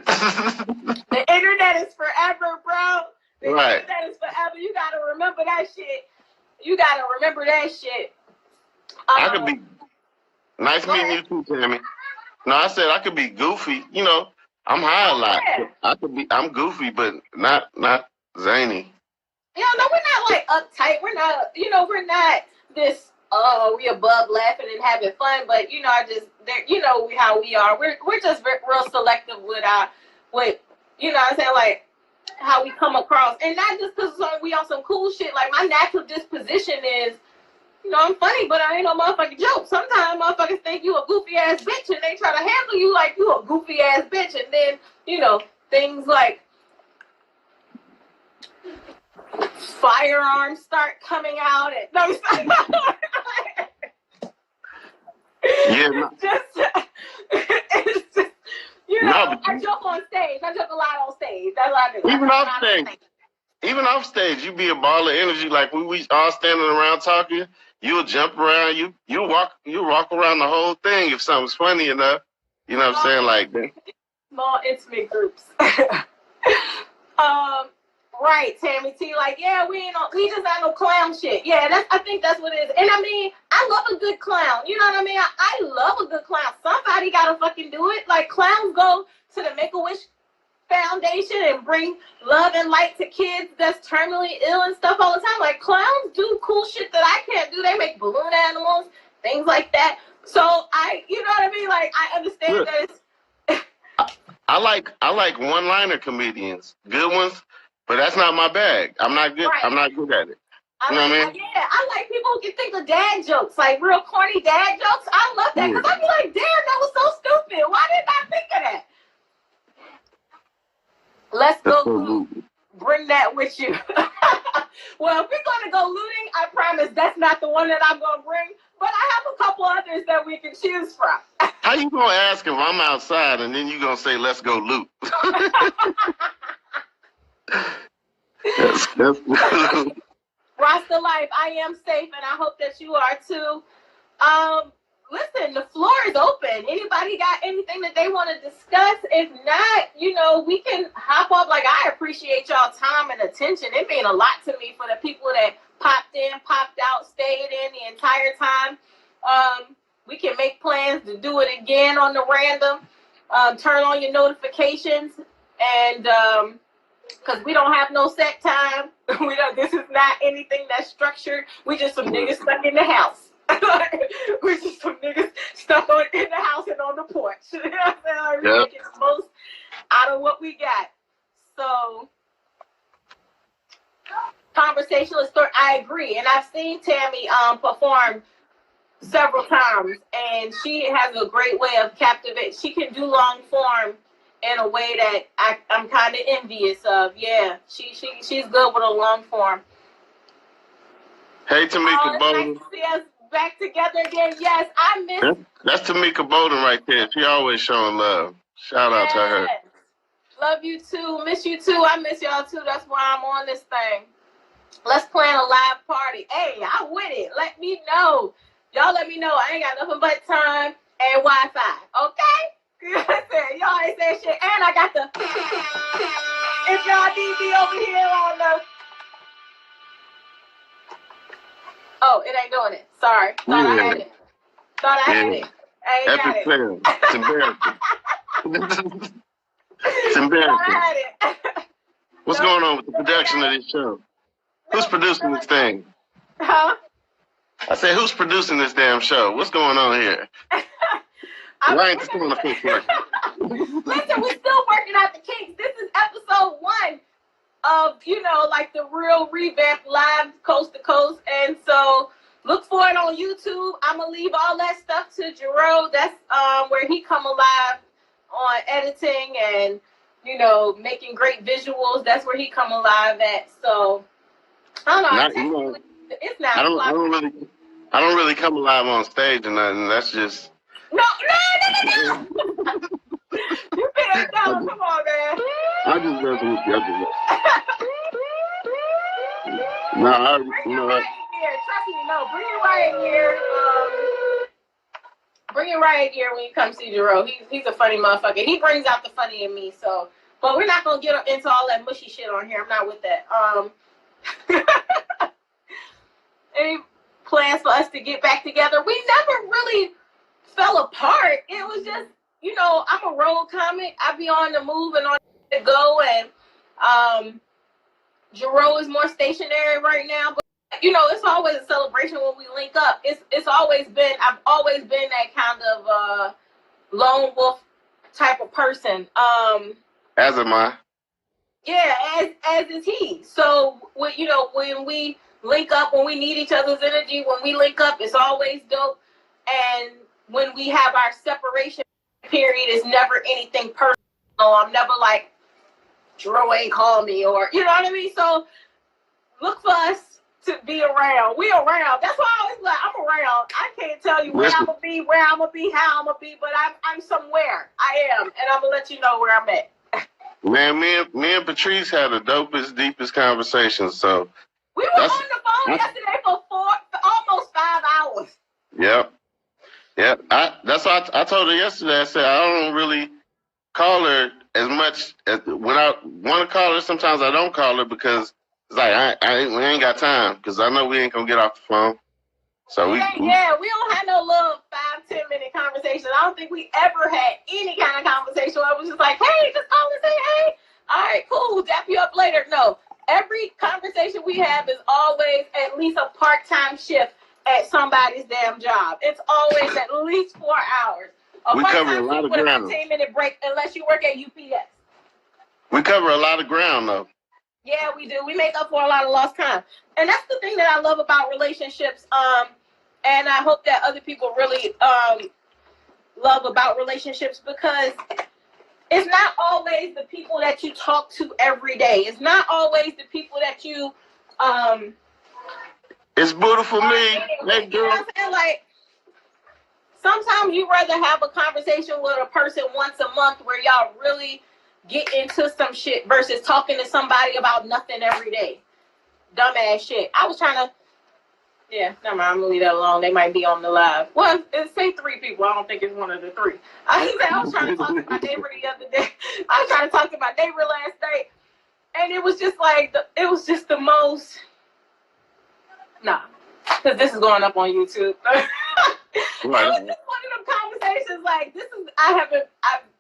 The internet is forever, bro. The right. internet is forever. You gotta remember that shit. You gotta remember that shit. I could be nice meeting you too, Tammy. No, I said I could be goofy. You know, I'm high a lot. Yeah. I'm goofy, but not zany. Yeah, no, we're not like uptight. We're not, you know, we're not this, we above laughing and having fun, but, you know, you know how we are. We're just real selective with you know what I'm saying, like, how we come across. And not just because we on some cool shit. Like, my natural disposition is, you know, I'm funny, but I ain't no motherfucking joke. Sometimes motherfuckers think you a goofy ass bitch, and they try to handle you like you a goofy ass bitch, and then, you know, things like firearms start coming out, and no, yeah, it's just, you know, I joke on stage. I joke a lot on stage. That's what I do. Even off stage, you be a ball of energy. Like we all standing around talking, you'll jump around, you walk around the whole thing if something's funny enough. You know what I'm saying? Like that. Small intimate groups. Right, Tammy T. Like, yeah, we just not no clown shit. Yeah, I think that's what it is. And I mean, I love a good clown. You know what I mean? I love a good clown. Somebody gotta fucking do it. Like, clowns go to the Make-A-Wish Foundation and bring love and light to kids that's terminally ill and stuff all the time. Like, clowns do cool shit that I can't do. They make balloon animals, things like that. So you know what I mean? Like, I understand that it's. I like one-liner comedians, good ones, but that's not my bag. I'm not good. Right. I'm not good at it. You know what I mean? Yeah, I like people who can think of dad jokes, like real corny dad jokes. I love that because I be like, damn, that was so stupid. Why didn't I think of that? Let's go loot. Bring that with you. Well, if we're going to go looting, I promise that's not the one that I'm going to bring. But I have a couple others that we can choose from. How you going to ask if I'm outside and then you going to say, let's go loot? Rasta Life, I am safe, and I hope that you are too. Listen, the floor is open. Anybody got anything that they want to discuss? If not, you know, we can hop up. Like, I appreciate y'all time and attention. It mean a lot to me for the people that popped in, popped out, stayed in the entire time. We can make plans to do it again on the random. Turn on your notifications, and because we don't have no set time. This is not anything that's structured. We just some niggas stuck in the house. We're just some niggas stuck in the house and on the porch. You know what I'm saying? We're making the most out of what we got. So, conversationalist story. I agree, and I've seen Tammy perform several times, and she has a great way of captivating. She can do long form in a way that I'm kind of envious of. Yeah, she's good with a long form. Hey, Tamika Bowden. Nice to see us back together again. Yes, I miss. That's Tamika Bowden right there. She always showing love. Shout out to her. Love you too. Miss you too. I miss y'all too. That's why I'm on this thing. Let's plan a live party. Hey, I'm with it. Let me know. Y'all let me know. I ain't got nothing but time and Wi-Fi. Okay? Y'all ain't saying shit. And I got the... If y'all need me over here on the... Oh, it ain't doing it. Sorry. Thought I had it. Thought I had it. I ain't got it. Fail. It's embarrassing. It's embarrassing. Thought I had it. What's going on with the production of this show? Who's producing this thing? Huh? I said, who's producing this damn show? What's going on here? Why ain't this on the fifth work? Listen, we're still working out the kinks. This is episode 1 of, like the real revamped live coast to coast. And so look for it on YouTube. I'm going to leave all that stuff to Jarreau. That's where he come alive on editing and, making great visuals. That's where he come alive at. So, I don't know. It's not. I don't really come alive on stage or nothing. That's just. No. You better tell him. Come on, man. I just love you. Bring it right in here. Trust me, no. Bring it right in here. Bring it right in here when you come see Jarreau. He's a funny motherfucker. He brings out the funny in me. So, but we're not gonna get into all that mushy shit on here. I'm not with that. Any plans for us to get back together? We never really fell apart. It was just, I'm a road comic. I be on the move and on the go, and Jarreau is more stationary right now. But it's always a celebration when we link up. I've always been that kind of lone wolf type of person. As am I. Yeah, as is he. So when we link up, when we need each other's energy, when we link up, it's always dope. And when we have our separation period, it's never anything personal. I'm never like, Jarreau ain't call me, or you know what I mean? So look for us to be around. We around. That's why I always like, I'm around. I can't tell you where I'm gonna be, how I'm gonna be, but I'm somewhere. I am, and I'm gonna let you know where I'm at. Man, me and Patrice had the dopest, deepest conversation. So we were on the phone yesterday for almost 5 hours. Yep. That's why I told her yesterday. I said I don't really call her as much as when I want to call her. Sometimes I don't call her because it's like we ain't got time because I know we ain't gonna get off the phone. So we don't have no little 5-10 minute conversation. I don't think we ever had any kind of conversation where it was just like, hey, just call and say hey. All right, cool. Dap you up later. No, every conversation we have is always at least a part-time shift at somebody's damn job. It's always at least 4 hours. We cover a lot of ground. With a 15-minute break, unless you work at UPS. We cover a lot of ground, though. Yeah, we do. We make up for a lot of lost time. And that's the thing that I love about relationships. And I hope that other people really love about relationships, because it's not always the people that you talk to every day. It's not always the people that you it's beautiful me. You know what I'm saying? Like, sometimes you rather have a conversation with a person once a month where y'all really get into some shit versus talking to somebody about nothing every day. Dumbass shit. I was trying to... Yeah, never mind. I'm going to leave that alone. They might be on the live. Well, it say 3 people. I don't think it's one of the 3. I was trying to talk to my neighbor the other day. I was trying to talk to my neighbor last night. And it was just like... It was just the most... Nah. Because this is going up on YouTube. Right. It was just one of them conversations like, I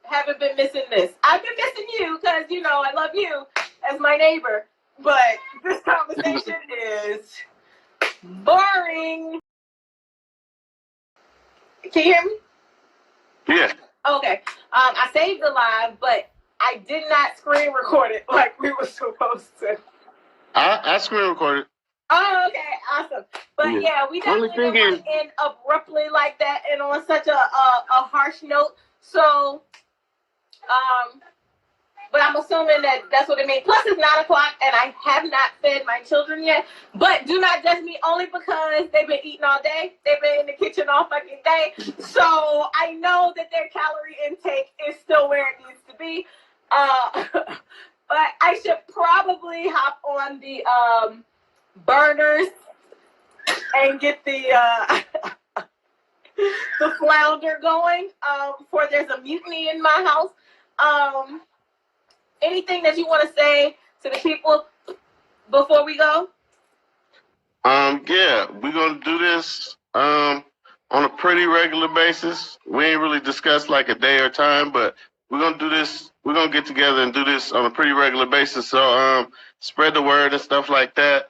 haven't been missing this. I've been missing you because, I love you as my neighbor. But this conversation is boring. Can you hear me? Yeah. Okay. I saved the live, but I did not screen record it like we were supposed to. I screen recorded. Oh, okay, awesome. But yeah, we definitely didn't want to end abruptly like that and on such a harsh note. So, but I'm assuming that that's what it means. Plus, it's 9 o'clock, and I have not fed my children yet. But do not judge me only because they've been eating all day. They've been in the kitchen all fucking day. So I know that their calorie intake is still where it needs to be. But I should probably hop on the burners and get the the flounder going before there's a mutiny in my house. Anything that you want to say to the people before we go? Yeah, we're gonna do this on a pretty regular basis. We ain't really discussed like a day or time, but we're gonna do this. We're gonna get together and do this on a pretty regular basis. So spread the word and stuff like that.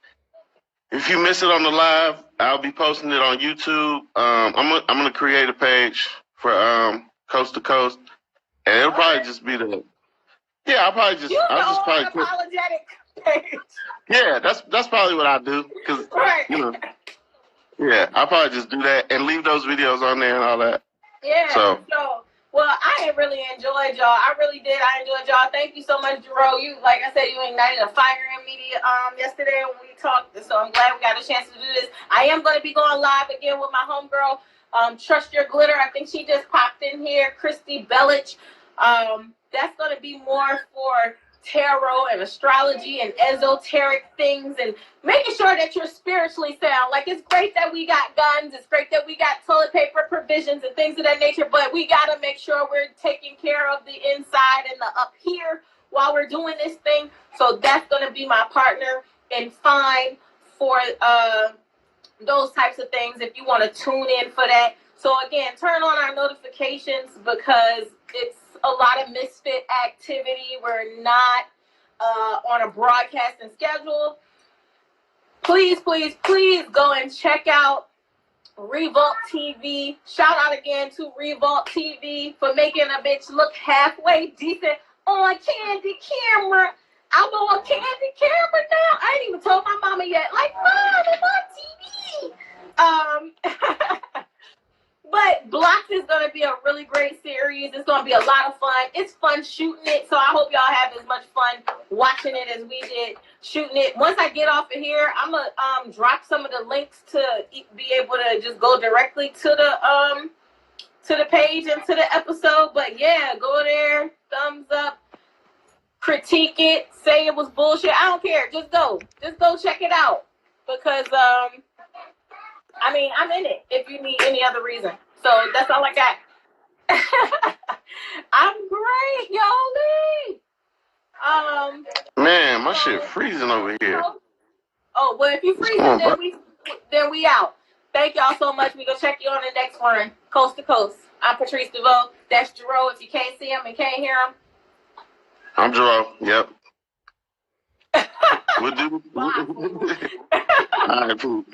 If you miss it on the live, I'll be posting it on YouTube. I'm gonna create a page for Coast to Coast, and it'll probably just be the. Yeah, I'll just probably apologetic page. Yeah, that's probably what I'll do, because yeah, I'll probably just do that and leave those videos on there and all that. Yeah. So well, I really enjoyed y'all. I really did. I enjoyed y'all. Thank you so much, Jarreau. You, like I said, you ignited a fire in me yesterday when we talked. So I'm glad we got a chance to do this. I am going to be going live again with my homegirl, Trust Your Glitter. I think she just popped in here, Christy Bellich. That's going to be more for tarot and astrology and esoteric things and making sure that you're spiritually sound. Like, it's great that we got guns, it's great that we got toilet paper provisions and things of that nature, but we got to make sure we're taking care of the inside and the up here while we're doing this thing. So that's going to be my partner in fine for those types of things if you want to tune in for that. So again, turn on our notifications because it's a lot of misfit activity. We're not on a broadcasting schedule. Please go and check out Revolt TV. Shout out again to Revolt TV for making a bitch look halfway decent on Candy Camera. I'm on Candy Camera now. I ain't even told my mama yet. Like, Mom, I'm on TV. But Blocked is going to be a really great series. It's going to be a lot of fun. It's fun shooting it, so I hope y'all have as much fun watching it as we did shooting it. Once I get off of here, I'm going to drop some of the links to be able to just go directly to the page and to the episode. But yeah, go there, thumbs up, critique it, say it was bullshit. I don't care. Just go check it out because I mean, I'm in it if you need any other reason. So that's all I got. I'm great, y'all. Man, my shit freezing over here. Oh, well, if you freezing, then we out. Thank y'all so much. We gonna check you on the next one. Coast to Coast. I'm Patrice Deveaux. That's Jarreau. If you can't see him and can't hear him. I'm Jarreau. Yep. We'll do. Bye. All right, cool.